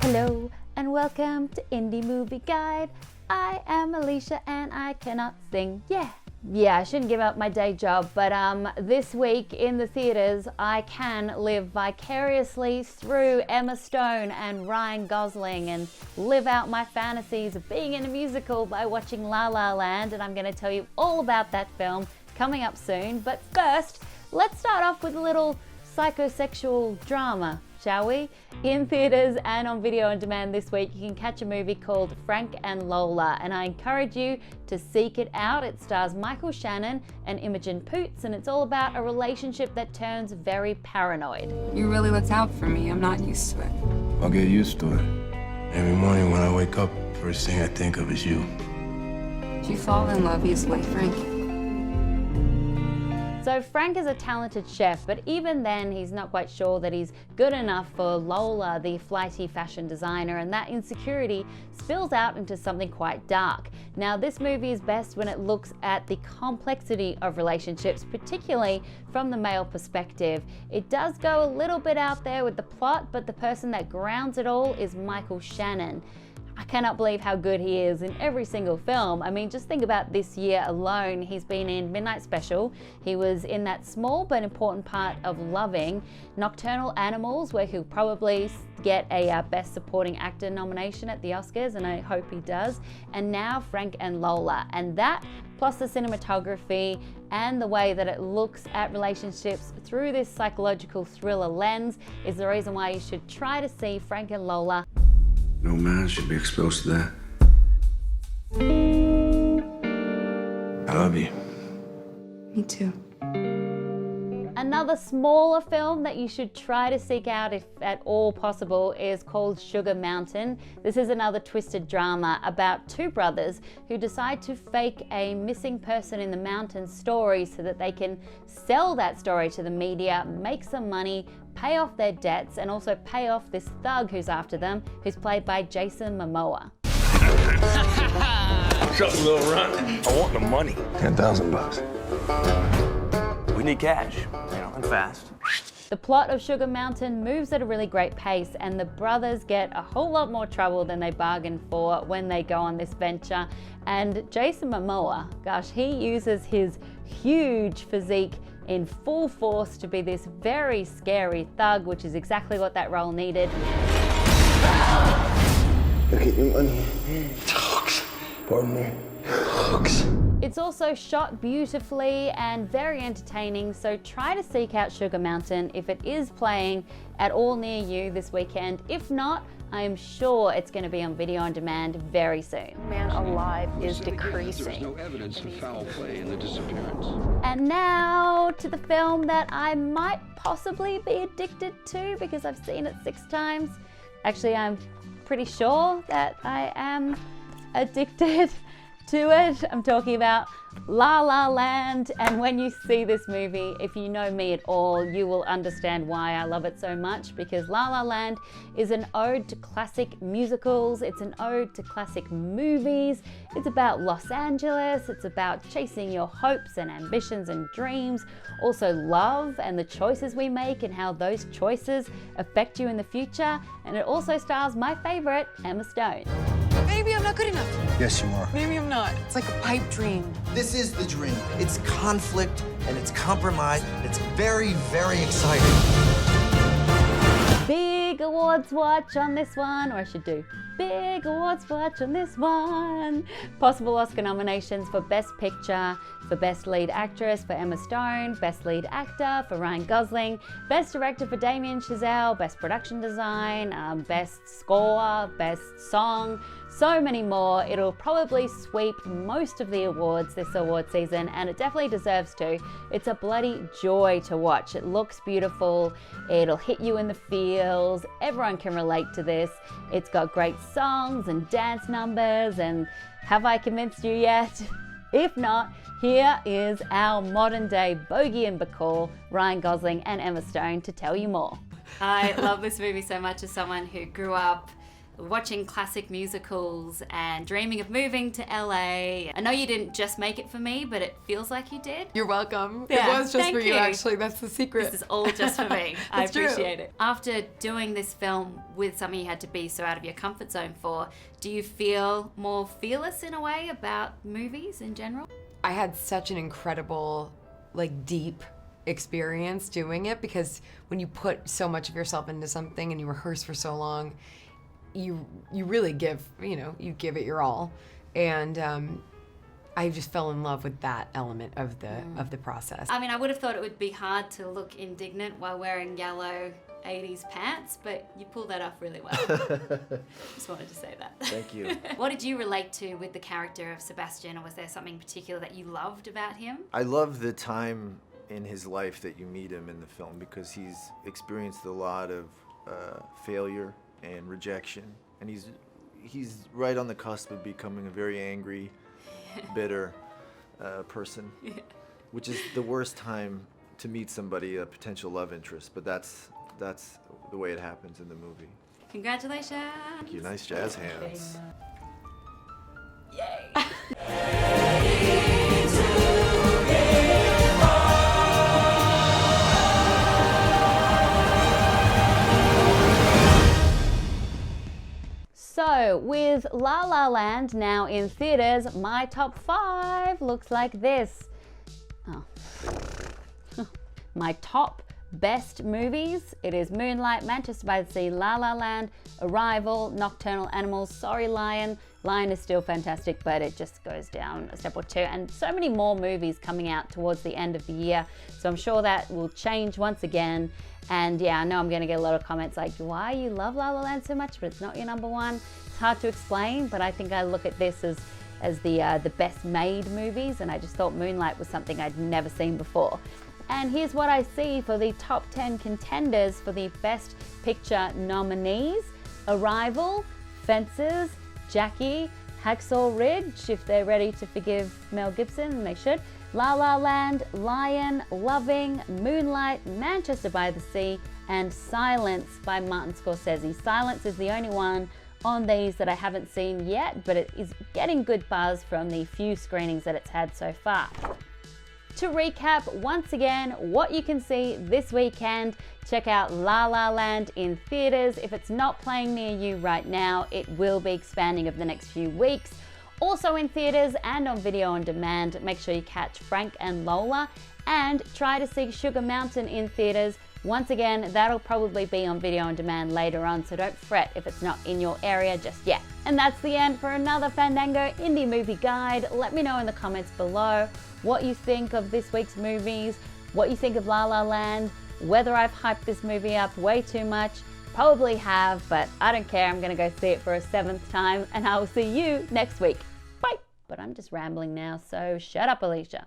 Hello and welcome to Indie Movie Guide. I am Alicia and I cannot sing. Yeah, I shouldn't give up my day job, but this week in the theaters I can live vicariously through Emma Stone and Ryan Gosling and live out my fantasies of being in a musical by watching La La Land, and I'm going to tell you all about that film coming up soon. But first, let's start off with a little psychosexual drama, shall we? In theaters and on video on demand this week, you can catch a movie called Frank and Lola, and I encourage you to seek it out. It stars Michael Shannon and Imogen Poots, and it's all about a relationship that turns very paranoid. You really looked out for me. I'm not used to it. I'll get used to it. Every morning when I wake up, first thing I think of is you. Did you fall in love easily, Frank? So Frank is a talented chef, but even then he's not quite sure that he's good enough for Lola, the flighty fashion designer, and that insecurity spills out into something quite dark. Now, this movie is best when it looks at the complexity of relationships, particularly from the male perspective. It does go a little bit out there with the plot, but the person that grounds it all is Michael Shannon. I cannot believe how good he is in every single film. I mean, just think about this year alone. He's been in Midnight Special. He was in that small but important part of Loving, Nocturnal Animals, where he'll probably get a Best Supporting Actor nomination at the Oscars, and I hope he does. And now Frank and Lola. And that, plus the cinematography and the way that it looks at relationships through this psychological thriller lens, is the reason why you should try to see Frank and Lola. No man should be exposed to that. I love you. Me too. Another smaller film that you should try to seek out if at all possible is called Sugar Mountain. This is another twisted drama about two brothers who decide to fake a missing person in the mountains story so that they can sell that story to the media, make some money, pay off their debts, and also pay off this thug who's after them, who's played by Jason Momoa. Shut a little run. I want the money. $10,000. We need cash, and fast. The plot of Sugar Mountain moves at a really great pace, and the brothers get a whole lot more trouble than they bargained for when they go on this venture. And Jason Momoa, gosh, he uses his huge physique in full force to be this very scary thug, which is exactly what that role needed. Look at your money. Hooks. Pardon me. Hooks. It's also shot beautifully and very entertaining, so try to seek out Sugar Mountain if it is playing at all near you this weekend. If not, I am sure it's going to be on video on demand very soon. Man alive is decreasing. There's no evidence of foul play in the disappearance. And now to the film that I might possibly be addicted to because I've seen it 6 times. Actually, I'm pretty sure that I am addicted to it. I'm talking about La La Land, and when you see this movie, if you know me at all, you will understand why I love it so much, because La La Land is an ode to classic musicals, it's an ode to classic movies, it's about Los Angeles, it's about chasing your hopes and ambitions and dreams, also love and the choices we make and how those choices affect you in the future, and it also stars my favorite, Emma Stone. Maybe I'm not good enough. Yes, you are. Maybe I'm not. It's like a pipe dream. This is the dream. It's conflict and it's compromise. It's very, very exciting. Big awards watch on this one, or I should do big awards watch on this one. Possible Oscar nominations for Best Picture, for Best Lead Actress for Emma Stone, Best Lead Actor for Ryan Gosling, Best Director for Damien Chazelle, Best Production Design, Best Score, Best Song, so many more. It'll probably sweep most of the awards this award season, and it definitely deserves to. It's a bloody joy to watch. It looks beautiful, it'll hit you in the feels, everyone can relate to this. It's got great songs and dance numbers, and have I convinced you yet? If not, here is our modern day Bogey and Bacall, Ryan Gosling and Emma Stone, to tell you more. I love this movie so much as someone who grew up watching classic musicals and dreaming of moving to LA. I know you didn't just make it for me, but it feels like you did. You're welcome. Yeah, It was just thank for you, you. actually. That's the secret. This is all just for me. I It's true. appreciate it. After doing this film with something you had to be so out of your comfort zone for, do you feel more fearless in a way about movies in general? I had such an incredible, like, deep experience doing it, because when you put so much of yourself into something and you rehearse for so long, you really give, you give it your all. And I just fell in love with that element of the process. I mean, I would have thought it would be hard to look indignant while wearing yellow 80s pants, but you pulled that off really well. Just wanted to say that. Thank you. What did you relate to with the character of Sebastian, or was there something particular that you loved about him? I love the time in his life that you meet him in the film, because he's experienced a lot of failure and rejection, and he's right on the cusp of becoming a very angry, bitter person, which is the worst time to meet somebody, a potential love interest, but that's the way it happens in the movie. Congratulations. Thank you. Nice jazz hands. Yay. So, with La La Land now in theaters, my top 5 looks like this. Oh. My top best movies, it is Moonlight, Manchester by the Sea, La La Land, Arrival, Nocturnal Animals, Sorry Lion. Lion is still fantastic, but it just goes down a step or two, and so many more movies coming out towards the end of the year, so I'm sure that will change once again. And yeah, I know I'm gonna get a lot of comments like, why you love La La Land so much, but it's not your number one. It's hard to explain, but I think I look at this as the best made movies, and I just thought Moonlight was something I'd never seen before. And here's what I see for the top 10 contenders for the Best Picture nominees. Arrival, Fences, Jackie, Hacksaw Ridge, if they're ready to forgive Mel Gibson, and they should, La La Land, Lion, Loving, Moonlight, Manchester by the Sea, and Silence by Martin Scorsese. Silence is the only one on these that I haven't seen yet, but it is getting good buzz from the few screenings that it's had so far. To recap, once again, what you can see this weekend, check out La La Land in theaters. If it's not playing near you right now, it will be expanding over the next few weeks. Also in theaters and on video on demand, make sure you catch Frank and Lola, and try to see Sugar Mountain in theaters. Once again, that'll probably be on video on demand later on, so don't fret if it's not in your area just yet. And that's the end for another Fandango Indie Movie Guide. Let me know in the comments below what you think of this week's movies, what you think of La La Land, whether I've hyped this movie up way too much. Probably have, but I don't care. I'm gonna go see it for a 7th time, and I will see you next week. Bye. But I'm just rambling now, so shut up, Alicia.